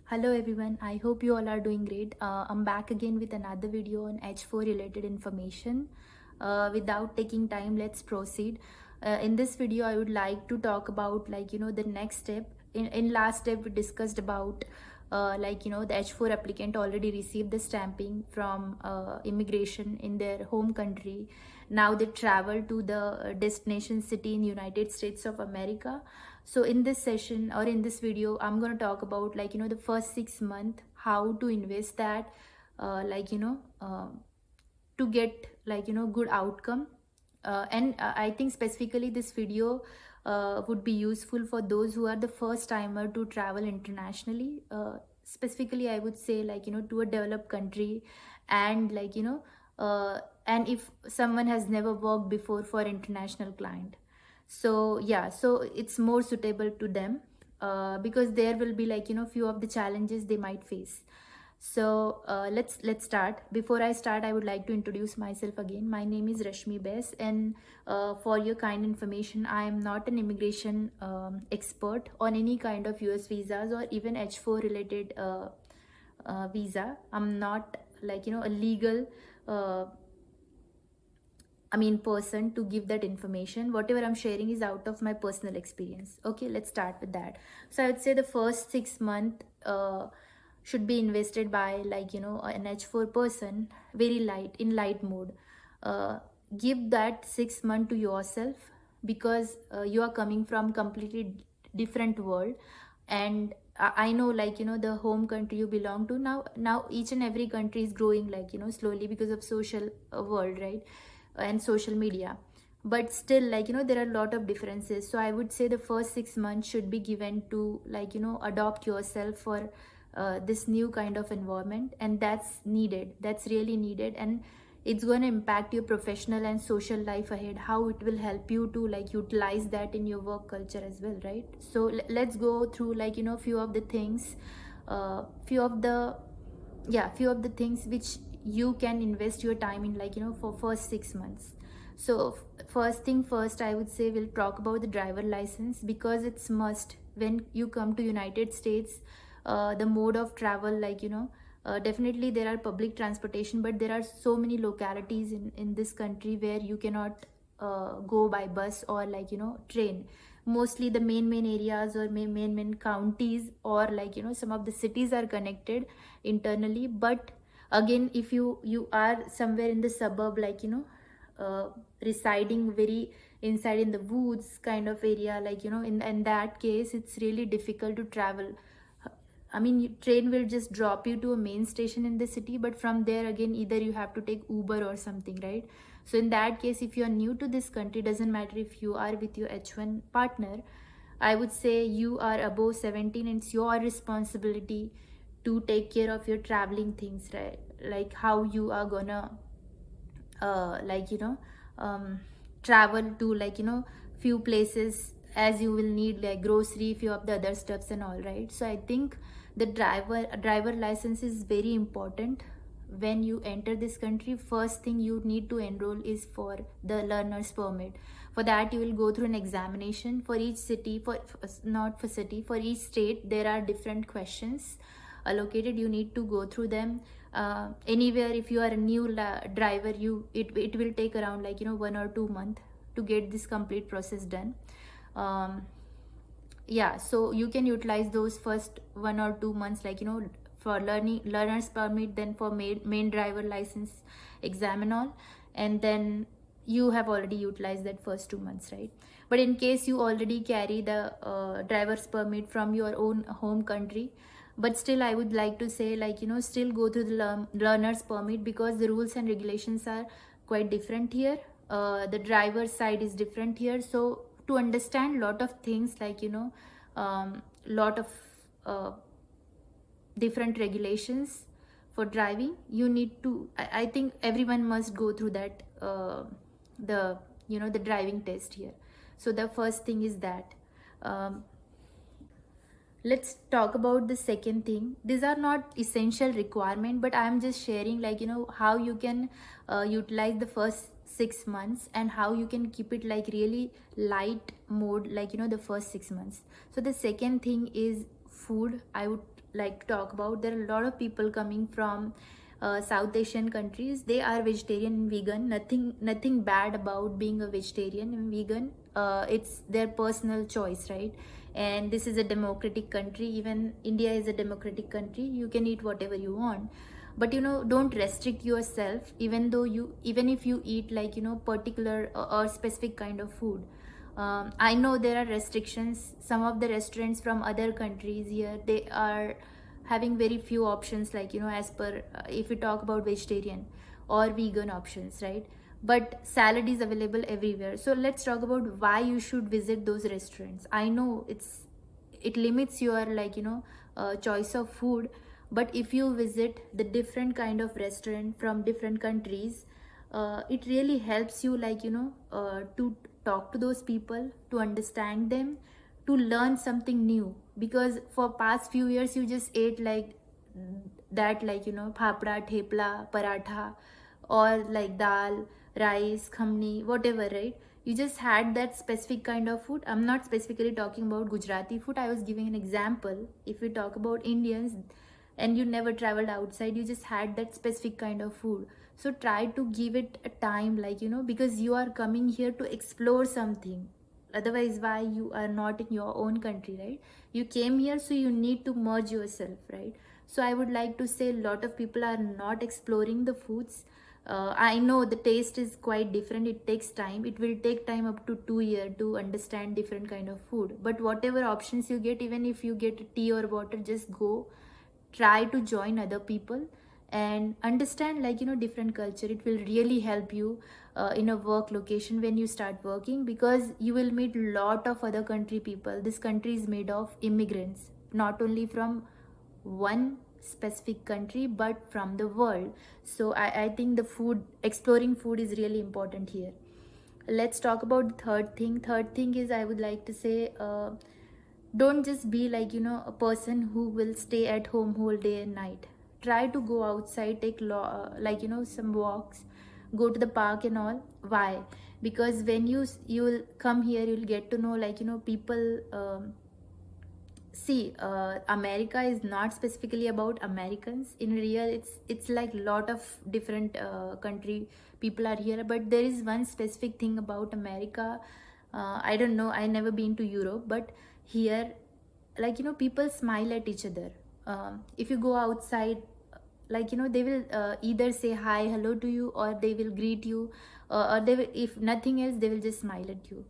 Hello everyone, I hope you all are doing great. I'm back again with another video on H4 related information. Without taking time, let's proceed. In this video, I would like to talk about the next step. In last step, we discussed about the H4 applicant already received the stamping from immigration in their home country. Now they travel to the destination city in United States of America. So in this session or in this video, I'm going to talk about the first 6 months, how to invest that, to get good outcome. And I think specifically this video would be useful for those who are the first timer to travel internationally. Specifically, I would say to a developed country, and and if someone has never worked before for international client, so yeah, so it's more suitable to them, because there will be few of the challenges they might face. So let's start. Before I start, I would like to introduce myself again. My name is Rashmi Bes, and for your kind information, I am not an immigration expert on any kind of US visas or even H4 related visa. I'm not a legal person to give that information. Whatever I'm sharing is out of my personal experience. Okay, let's start with that. So I would say the first 6 months should be invested by an H4 person, very light, in light mode. Give that 6 months to yourself, because you are coming from completely different world. And I know the home country you belong to, now each and every country is growing slowly because of social world, right? And social media. But still there are a lot of differences. So I would say the first 6 months should be given to adopt yourself for this new kind of environment, and that's really needed. And it's going to impact your professional and social life ahead, how it will help you to utilize that in your work culture as well, right? So let's go through few of the things, few of the things which you can invest your time in for first 6 months. So first thing first, I would say we'll talk about the driver license, because it's must when you come to United States. The mode of travel, definitely there are public transportation, but there are so many localities in this country where you cannot go by bus or train. Mostly the main areas or main counties, or some of the cities are connected internally. But again, if you are somewhere in the suburb, residing very inside in the woods kind of area, in that case it's really difficult to travel. Train will just drop you to a main station in the city, but from there again either you have to take Uber or something, right? So in that case, if you are new to this country, doesn't matter if you are with your H1 partner, I would say you are above 17, and it's your responsibility to take care of your traveling things, right? Like how you are gonna uh, like you know um, travel to few places, as you will need like grocery, few of the other stuffs and all, right? So I think the driver license is very important. When you enter this country, first thing you need to enroll is for the learner's permit. For that, you will go through an examination for each city, not for city, for each state there are different questions allocated. You need to go through them. Anywhere, if you are a new driver, it will take around 1 or 2 months to get this complete process done. um, yeah, so you can utilize those first 1 or 2 months for learner's permit, then for main driver license exam and all. And then you have already utilized that first 2 months, right? But in case you already carry the driver's permit from your own home country, but still I would like to say still go through the learner's permit, because the rules and regulations are quite different here. The driver's side is different here. So to understand lot of things, lot of uh, different regulations for driving, you need to, I think everyone must go through that, the the driving test here. So the first thing is that. um, let's talk about the second thing. These are not essential requirement, but I am just sharing how you can utilize the first 6 months, and how you can keep it really light mode the first 6 months. So the second thing is food. I would like to talk about, there are a lot of people coming from South Asian countries. They are vegetarian and vegan. Nothing bad about being a vegetarian and vegan. It's their personal choice, right? And this is a democratic country. Even India is a democratic country. You can eat whatever you want, but don't restrict yourself. Even if you eat like particular or specific kind of food. I know there are restrictions. Some of the restaurants from other countries here, they are having very few options, like as per if we talk about vegetarian or vegan options, right? But salad is available everywhere. So let's talk about why you should visit those restaurants. I know it limits your choice of food, but if you visit the different kind of restaurant from different countries, it really helps you to talk to those people, to understand them, to learn something new. Because for past few years you just ate like that, phapda, thepla, paratha, or like dal, rice, khamni, whatever, right? You just had that specific kind of food. I'm not specifically talking about Gujarati food, I was giving an example. If we talk about Indians and you never traveled outside, you just had that specific kind of food. So try to give it a time, because you are coming here to explore something. Otherwise, why you are not in your own country, right? You came here, so you need to merge yourself, right? So I would like to say, a lot of people are not exploring the foods. I know the taste is quite different. It takes time. It will take time up to 2 years to understand different kind of food. But whatever options you get, even if you get tea or water, just go, try to join other people and understand different culture. It will really help you in a work location when you start working, because you will meet lot of other country people. This country is made of immigrants, not only from one specific country but from the world. So I think the food, exploring food, is really important here. Let's talk about the third thing is, I would like to say, don't just be a person who will stay at home whole day and night. Try to go outside, take some walks, go to the park and all. Why? Because when you'll come here, you'll get to know people. See, America is not specifically about Americans. In real, it's like lot of different country people are here. But there is one specific thing about America. I don't know, I never been to Europe, but here, people smile at each other. If you go outside, they will either say hi, hello to you, or they will greet you, or they will, if nothing else, they will just smile at you.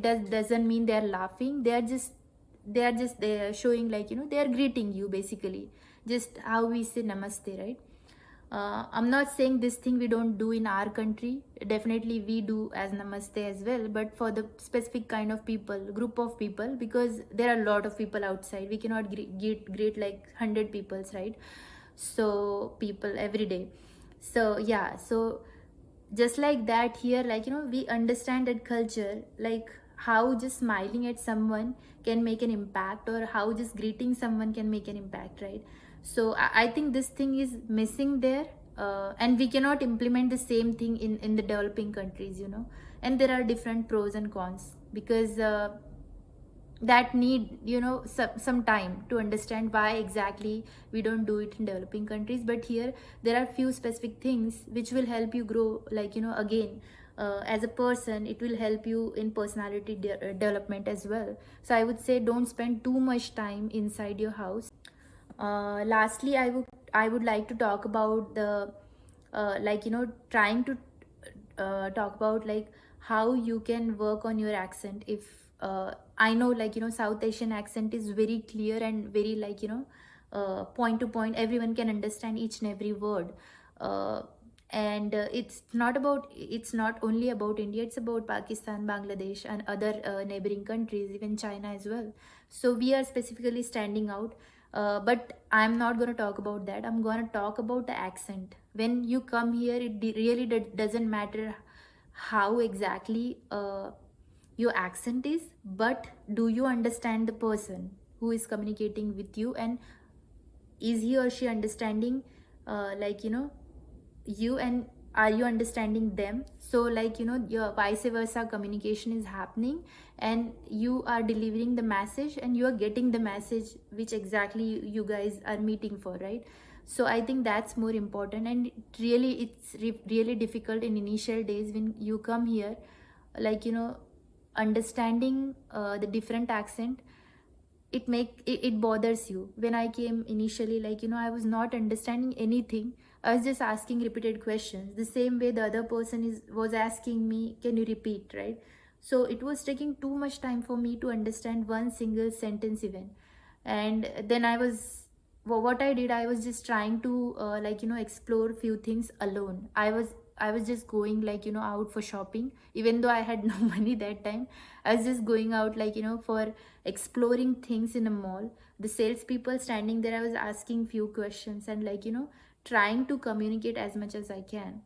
Doesn't mean they are laughing. They are showing they are greeting you, basically, just how we say namaste, right? I'm not saying this thing we don't do in our country. Definitely we do as namaste as well, but for the specific kind of people, group of people, because there are a lot of people outside, we cannot greet like 100 peoples, right? So people every day. So yeah, so just like that here, we understand that culture, like how just smiling at someone can make an impact, or how just greeting someone can make an impact, right? So I think this thing is missing there, and we cannot implement the same thing in the developing countries, and there are different pros and cons, because that need some time to understand why exactly we don't do it in developing countries. But here there are few specific things which will help you grow, again, as a person. It will help you in personality development as well. So I would say, don't spend too much time inside your house. Lastly, I would like to talk about the trying to talk about how you can work on your accent. If I know South Asian accent is very clear and very point to point, everyone can understand each and every word. And it's not only about India, it's about Pakistan, Bangladesh, and other neighboring countries, even China as well. So we are specifically standing out. But I'm not going to talk about that. I'm going to talk about the accent. When you come here, it really doesn't matter how exactly your accent is, but do you understand the person who is communicating with you, and is he or she understanding you, and are you understanding them? So like, you know, your vice versa communication is happening, and you are delivering the message and you are getting the message which exactly you guys are meeting for, right? So I think that's more important. And it's really difficult in initial days when you come here, like, you know, understanding the different accent. It bothers you. When I came initially, like, you know, I was not understanding anything. I was just asking repeated questions the same way the other person was asking me, can you repeat, right? So it was taking too much time for me to understand one single sentence even. And then what I did, I was just trying to like, you know, explore few things alone. I was just going, like, you know, out for shopping, even though I had no money that time. I was just going out, like, you know, for exploring things in a mall. The salespeople standing there, I was asking few questions and, like, you know, trying to communicate as much as I can.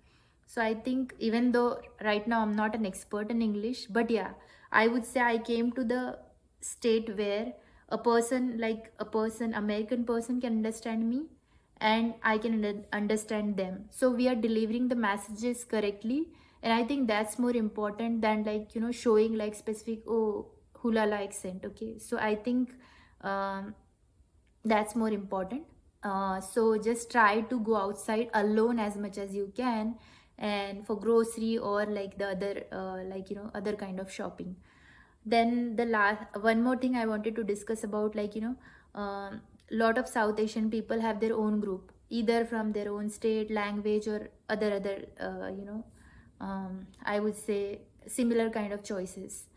So I think, even though right now I'm not an expert in English, but yeah, I would say I came to the state where American person can understand me, and I can understand them. So we are delivering the messages correctly. And I think that's more important than, like, you know, showing like specific, oh, hulala accent. Okay. So I think um, that's more important. So just try to go outside alone as much as you can, and for grocery or like the other like, you know, other kind of shopping. Then the last one more thing I wanted to discuss about, like, you know, lot of South Asian people have their own group, either from their own state, language, or other you know, I would say similar kind of choices.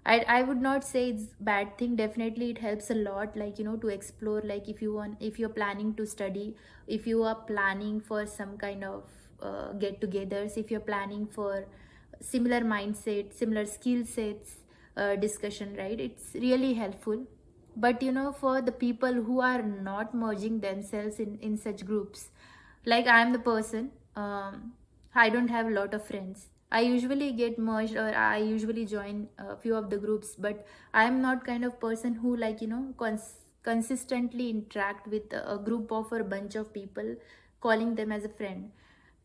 I would not say it's bad thing. Definitely it helps a lot, like, you know, to explore. Like, if you're planning to study, if you are planning for some kind of get-togethers, if you're planning for similar mindset, similar skill sets, discussion, right? It's really helpful. But you know, for the people who are not merging themselves in such groups, like I'm the person, I don't have a lot of friends. I usually get merged, or I usually join a few of the groups, but I'm not kind of person who, like, you know, consistently interact with a group of or a bunch of people, calling them as a friend,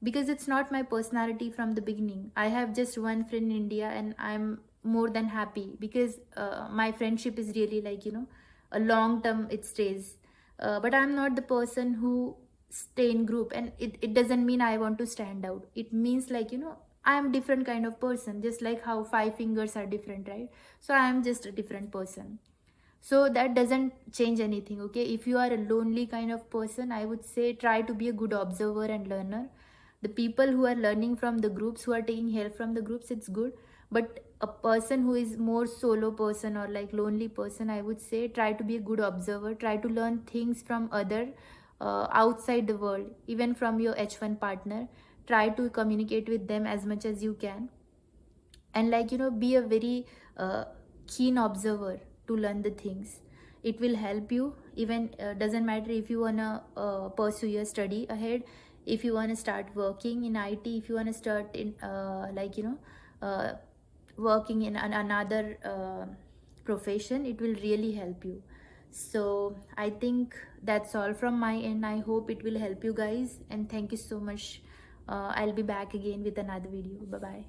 because it's not my personality from the beginning. I have just one friend in India, and I'm more than happy, because my friendship is really, like, you know, a long term, it stays. But I'm not the person who stay in group, and it doesn't mean I want to stand out. It means, like, you know, I'm different kind of person, just like how five fingers are different, right? So I am just a different person. So that doesn't change anything. Okay, if you are a lonely kind of person, I would say try to be a good observer and learner. The people who are learning from the groups, who are taking help from the groups, it's good. But a person who is more solo person or like lonely person, I would say try to be a good observer, try to learn things from other, outside the world, even from your H1 partner. Try to communicate with them as much as you can, and, like, you know, be a very keen observer to learn the things. It will help you. Even doesn't matter if you want to pursue your study ahead, if you want to start working in IT, if you want to start in like, you know, uh, working in another profession, it will really help you. So I think that's all from my end. I hope it will help you guys, and thank you so much. I'll be back again with another video. Bye bye.